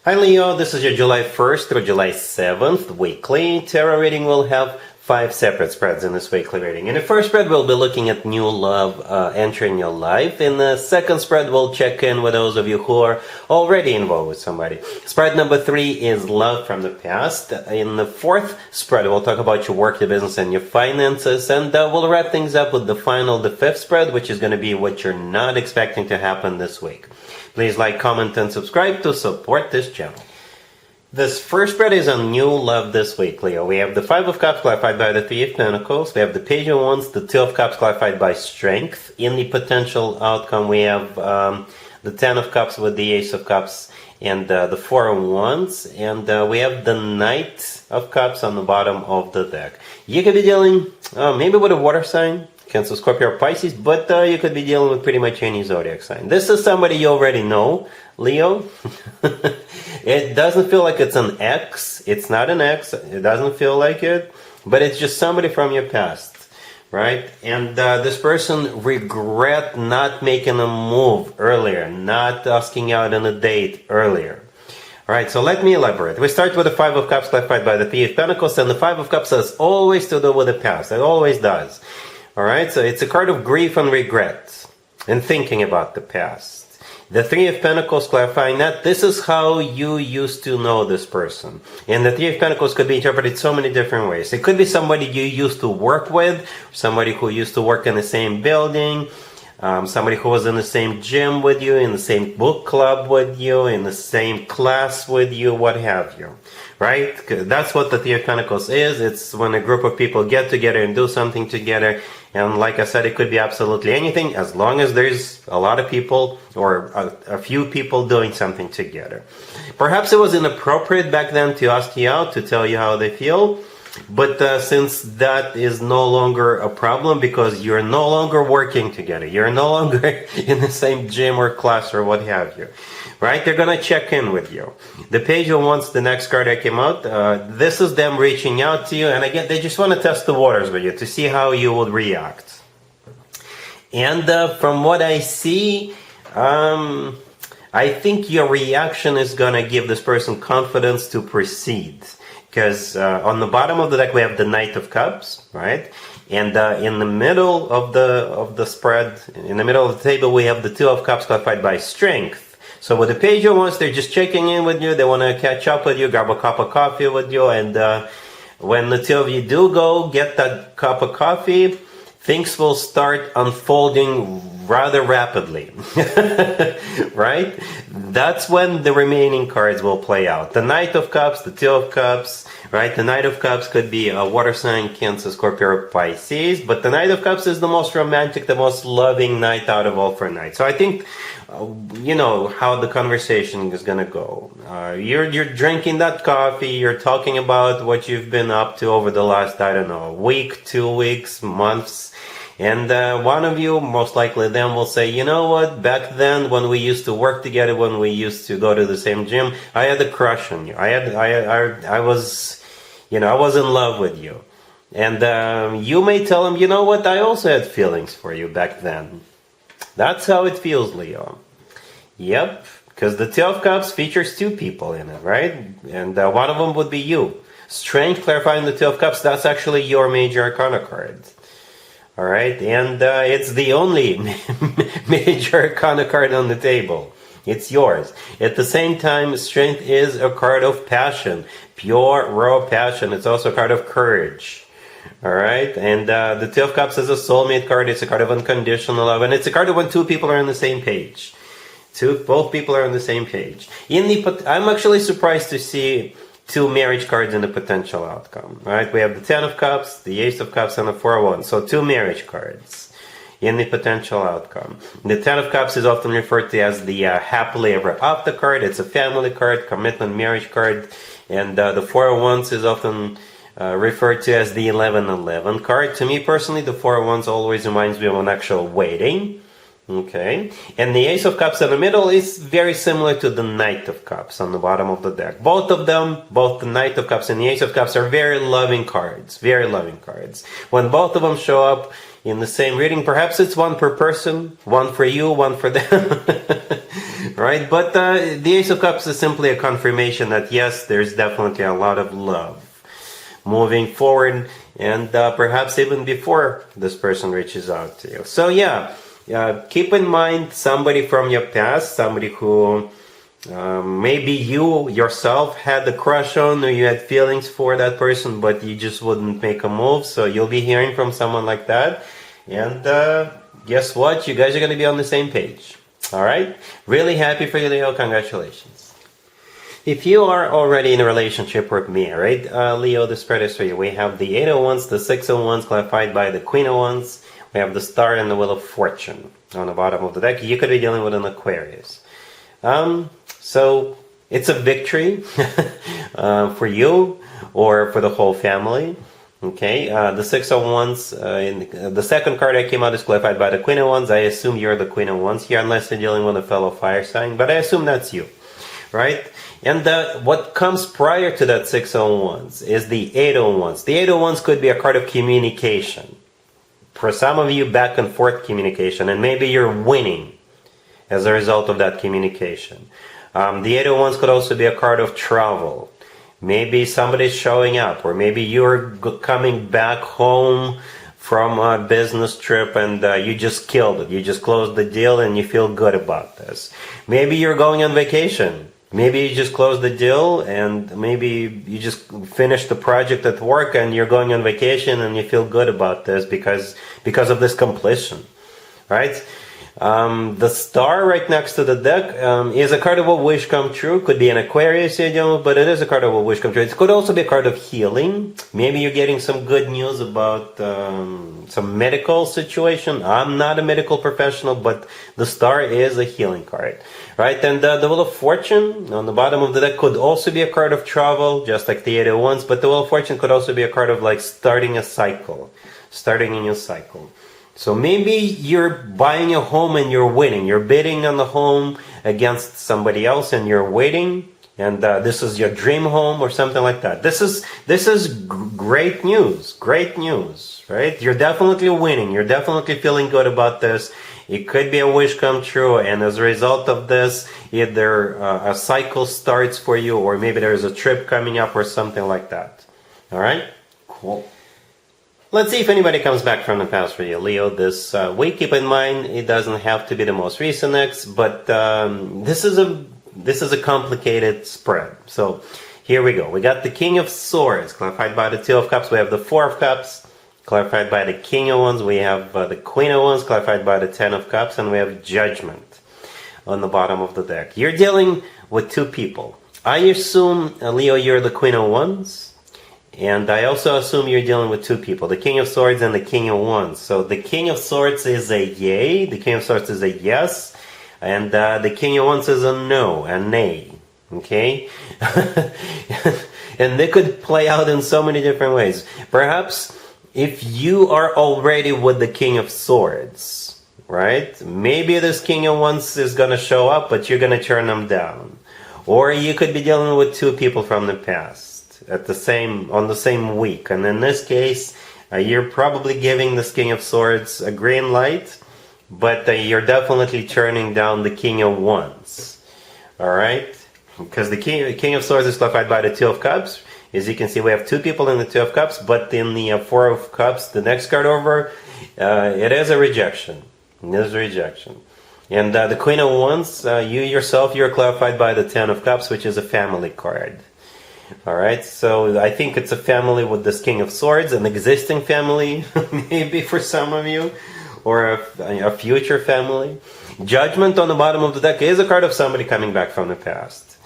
Hi Leo, this is your July 1st through July 7th weekly tarot reading. We'll have 5 separate spreads in this weekly reading. In the first spread, we'll be looking at new love entering your life. In the second spread, we'll check in with those of you who are already involved with somebody. Spread number 3 is love from the past. In the fourth spread, we'll talk about your work, your business, and your finances. And we'll wrap things up with the fifth spread, which is going to be what you're not expecting to happen this week. Please like, comment, and subscribe to support this channel. This first spread is on new love this week, Leo. We have the Five of Cups clarified by the Three of Pentacles. We have the Page of Wands, the Two of Cups clarified by Strength. In the potential outcome, we have the Ten of Cups with the Ace of Cups and the Four of Wands. And we have the Knight of Cups on the bottom of the deck. You could be dealing maybe with a water sign, Cancer, Scorpio, or Pisces, but you could be dealing with pretty much any zodiac sign. This is somebody you already know, Leo. It doesn't feel like it's an ex. It's not an ex. It doesn't feel like it, but it's just somebody from your past, right? And this person regret not making a move earlier, not asking out on a date earlier. All right, so let me elaborate. We start with the Five of Cups clarified by the Three of Pentacles, and the Five of Cups has always to do with the past. It always does. All right, so it's a card of grief and regret and thinking about the past. The Three of Pentacles clarifying that this is how you used to know this person. And the Three of Pentacles could be interpreted so many different ways. It could be somebody you used to work with, somebody who used to work in the same building, somebody who was in the same gym with you, in the same book club with you, in the same class with you, what have you. Right? That's what the Three of Pentacles is. It's when a group of people get together and do something together. And like I said, it could be absolutely anything as long as there's a lot of people or a few people doing something together. Perhaps it was inappropriate back then to ask you out, to tell you how they feel. But since that is no longer a problem because you're no longer working together, you're no longer in the same gym or class or what have you, right? They're going to check in with you. The Page of Wands, the next card that came out, this is them reaching out to you. And again, they just want to test the waters with you to see how you would react. And from what I see, I think your reaction is going to give this person confidence to proceed. Because on the bottom of the deck we have the Knight of Cups, right? And in the middle of the spread, in the middle of the table, we have the Two of Cups clarified by Strength. So with the Page of Wands, they're just checking in with you. They want to catch up with you, grab a cup of coffee with you. And when the two of you do go get that cup of coffee, things will start unfolding rather rapidly, right? That's when the remaining cards will play out. The Knight of Cups, the Two of Cups, right? The Knight of Cups could be a water sign, Cancer, Scorpio, or Pisces, but the Knight of Cups is the most romantic, the most loving night out of all 4 nights. So I think, you know how the conversation is going to go. You're drinking that coffee, you're talking about what you've been up to over the last, I don't know, week, 2 weeks, months. And one of you, most likely them, will say, you know what, back then when we used to work together, when we used to go to the same gym, I had a crush on you. I was, you know, I was in love with you. And you may tell them, you know what, I also had feelings for you back then. That's how it feels, Leo. Yep, because the Two of Cups features 2 people in it, right? And one of them would be you. Strength, clarifying the Two of Cups, that's actually your major arcana card. All right, and it's the only major arcana card on the table. It's yours. At the same time, Strength is a card of passion, pure, raw passion. It's also a card of courage. All right, and the Two of Cups is a soulmate card. It's a card of unconditional love, and it's a card of when 2 people are on the same page. Both people are on the same page. I'm actually surprised to see 2 marriage cards in the potential outcome, right? We have the Ten of Cups, the Ace of Cups, and the Four of Wands. So 2 marriage cards in the potential outcome. The Ten of Cups is often referred to as the happily ever after card. It's a family card, commitment, marriage card. And the Four of Wands is often referred to as the 1111 card. To me personally, the Four of Wands always reminds me of an actual wedding. Okay, and the Ace of Cups in the middle is very similar to the Knight of Cups on the bottom of the deck. Both of them, both the Knight of Cups and the Ace of Cups, are very loving cards. Very loving cards. When both of them show up in the same reading, perhaps it's one per person, one for you, one for them. right? But the Ace of Cups is simply a confirmation that yes, there's definitely a lot of love moving forward, and perhaps even before this person reaches out to you. So yeah, keep in mind somebody from your past, somebody who maybe you yourself had a crush on, or you had feelings for that person, but you just wouldn't make a move. So you'll be hearing from someone like that, and guess what? You guys are going to be on the same page. All right? Really happy for you, Leo. Congratulations. If you are already in a relationship with me, right, Leo, the spread is for you. We have the 8 of Wands, the 6 of Wands, clarified by the Queen of Wands. We have the Star and the Wheel of Fortune on the bottom of the deck. You could be dealing with an Aquarius. So it's a victory for you or for the whole family. Okay, the 6 of Wands, the second card that came out is clarified by the Queen of Wands. I assume you're the Queen of Wands here, unless you're dealing with a fellow fire sign, but I assume that's you, right? And what comes prior to that 6 of Wands is the 8 of Wands. The 8 of Wands could be a card of communication. For some of you, back and forth communication, and maybe you're winning as a result of that communication. The 8 of Wands could also be a card of travel. Maybe somebody's showing up, or maybe you're coming back home from a business trip and you just killed it. You just closed the deal and you feel good about this. Maybe you're going on vacation. Maybe you just closed the deal, and maybe you just finished the project at work and you're going on vacation and you feel good about this because of this completion, right? The Star right next to the deck is a card of a wish come true. Could be an Aquarius, but it is a card of a wish come true. It could also be a card of healing. Maybe you're getting some good news about some medical situation. I'm not a medical professional, but the Star is a healing card, right? And the Wheel of Fortune on the bottom of the deck could also be a card of travel, just like the 8 of Wands. But the Wheel of Fortune could also be a card of like starting a cycle, starting a new cycle. So maybe you're buying a home and you're winning. You're bidding on the home against somebody else and you're waiting. And this is your dream home or something like that. This is great news. Great news, right? You're definitely winning. You're definitely feeling good about this. It could be a wish come true. And as a result of this, either a cycle starts for you, or maybe there's a trip coming up or something like that. All right? Cool. Let's see if anybody comes back from the past for you, Leo, this week. Keep in mind, it doesn't have to be the most recent ex, but this is a complicated spread. So here we go. We got the King of Swords, clarified by the 2 of Cups. We have the 4 of Cups, clarified by the King of Wands. We have the Queen of Wands, clarified by the 10 of Cups. And we have Judgment on the bottom of the deck. You're dealing with two people. I assume, Leo, you're the Queen of Wands. And I also assume you're dealing with two people, the King of Swords and the King of Wands. So the King of Swords is a yay, the King of Swords is a yes, and the King of Wands is a no, a nay. Okay? And they could play out in so many different ways. Perhaps if you are already with the King of Swords, right? Maybe this King of Wands is going to show up, but you're going to turn them down. Or you could be dealing with two people from the past on the same week, and in this case you're probably giving this King of Swords a green light, but you're definitely turning down the King of Wands. All right, because the King of Swords is clarified by the 2 of Cups. As you can see, we have two people in the 2 of Cups, but in the 4 of Cups, the next card over, it is a rejection. It is a rejection. And the Queen of Wands, you yourself, you're clarified by the 10 of Cups, which is a family card. Alright, so I think it's a family with this King of Swords, an existing family, maybe for some of you, or a future family. Judgment on the bottom of the deck is a card of somebody coming back from the past.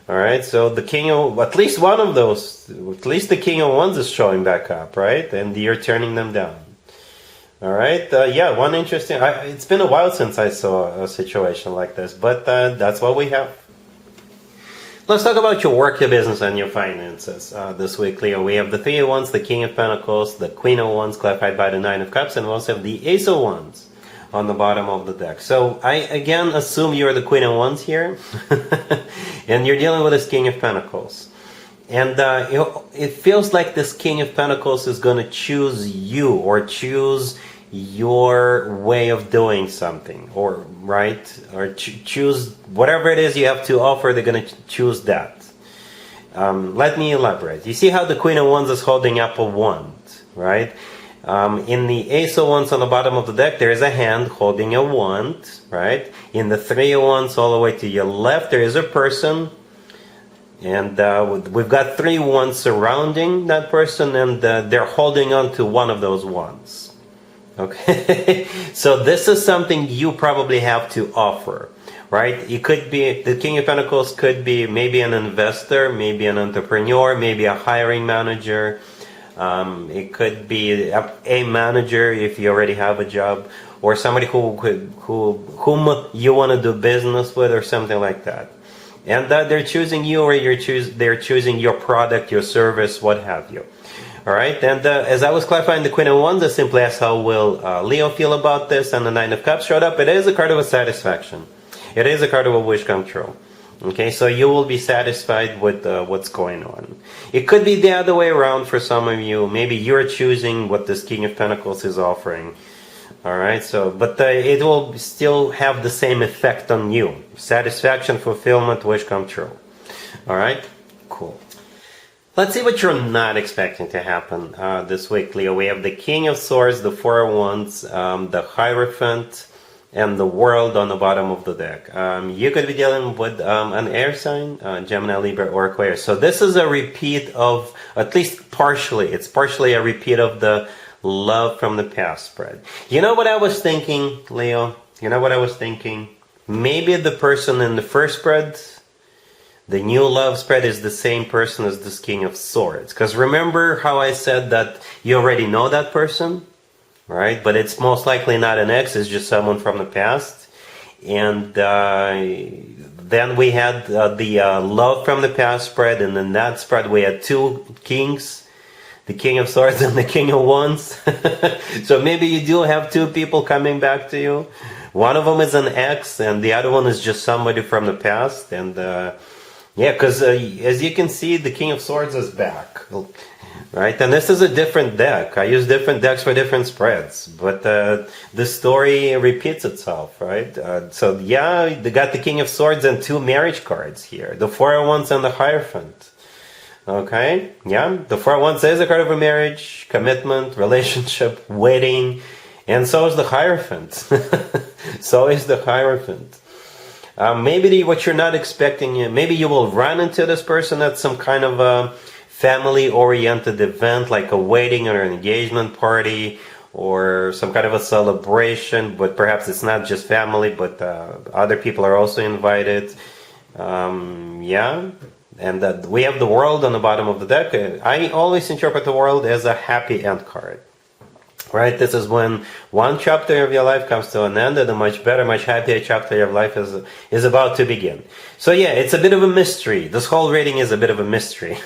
Alright, so the King of, at least one of those, at least the King of Wands is showing back up, right? And you're turning them down. Alright, yeah, one interesting, it's been a while since I saw a situation like this, but that's what we have. Let's talk about your work, your business, and your finances this week, Leo. We have the 3 of Wands, the King of Pentacles, the Queen of Wands, clarified by the 9 of Cups, and we also have the Ace of Wands on the bottom of the deck. So I again assume you're the Queen of Wands here, and you're dealing with this King of Pentacles. And it feels like this King of Pentacles is going to choose you, or choose your way of doing something, or right, or choose whatever it is you have to offer. They're going to choose that. Let me elaborate. You see how the Queen of Wands is holding up a wand, right? In the Ace of Wands on the bottom of the deck, there is a hand holding a wand, right? In the Three of Wands all the way to your left, there is a person. And we've got 3 wands surrounding that person, and they're holding on to one of those wands. Okay? So this is something you probably have to offer, right? It could be, the King of Pentacles could be maybe an investor, maybe an entrepreneur, maybe a hiring manager. It could be a manager if you already have a job, or somebody whom you want to do business with, or something like that. And that they're choosing you, or they're choosing your product, your service, what have you. All right. And as I was clarifying the Queen of Wands, I simply asked how will Leo feel about this, and the Nine of Cups showed up. It is a card of a satisfaction. It is a card of a wish come true. Okay, so you will be satisfied with what's going on. It could be the other way around for some of you. Maybe you're choosing what this King of Pentacles is offering. All right, so, but it will still have the same effect on you. Satisfaction, fulfillment, wish come true. All right, cool. Let's see what you're not expecting to happen this week, Leo. We have the King of Swords, the Four of Wands, the Hierophant, and the World on the bottom of the deck. You could be dealing with an air sign, Gemini, Libra, or Aquarius. So this is a repeat of, at least partially, it's partially a repeat of the love from the past spread. You know what I was thinking, Leo? You know what I was thinking? Maybe the person in the first spread, the new love spread, is the same person as this King of Swords. Because remember how I said that you already know that person? Right? But it's most likely not an ex, it's just someone from the past. And then we had the love from the past spread, and in that spread we had 2 kings. The King of Swords and the King of Wands. So maybe you do have 2 people coming back to you. One of them is an ex, and the other one is just somebody from the past. And yeah, because as you can see, the King of Swords is back. Right? And this is a different deck. I use different decks for different spreads. But the story repeats itself, right? So yeah, they got the King of Swords and 2 marriage cards here. The Four of Wands and the Hierophant. Okay, yeah, the Four of Wands is a card of a marriage, commitment, relationship, wedding, and so is the Hierophant. So is the Hierophant. Maybe what you're not expecting, maybe you will run into this person at some kind of a family-oriented event, like a wedding or an engagement party, or some kind of a celebration, but perhaps it's not just family, but other people are also invited. Yeah. And we have the World on the bottom of the deck. I always interpret the World as a happy end card. Right? This is when one chapter of your life comes to an end, and a much better, much happier chapter of your life is about to begin. So yeah, it's a bit of a mystery. This whole reading is a bit of a mystery.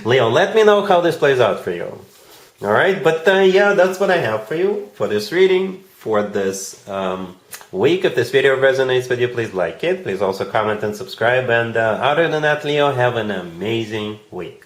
Leo, let me know how this plays out for you. Alright, but yeah, that's what I have for you for this reading, for this week. If this video resonates with you, please like it. Please also comment and subscribe. And other than that, Leo, have an amazing week.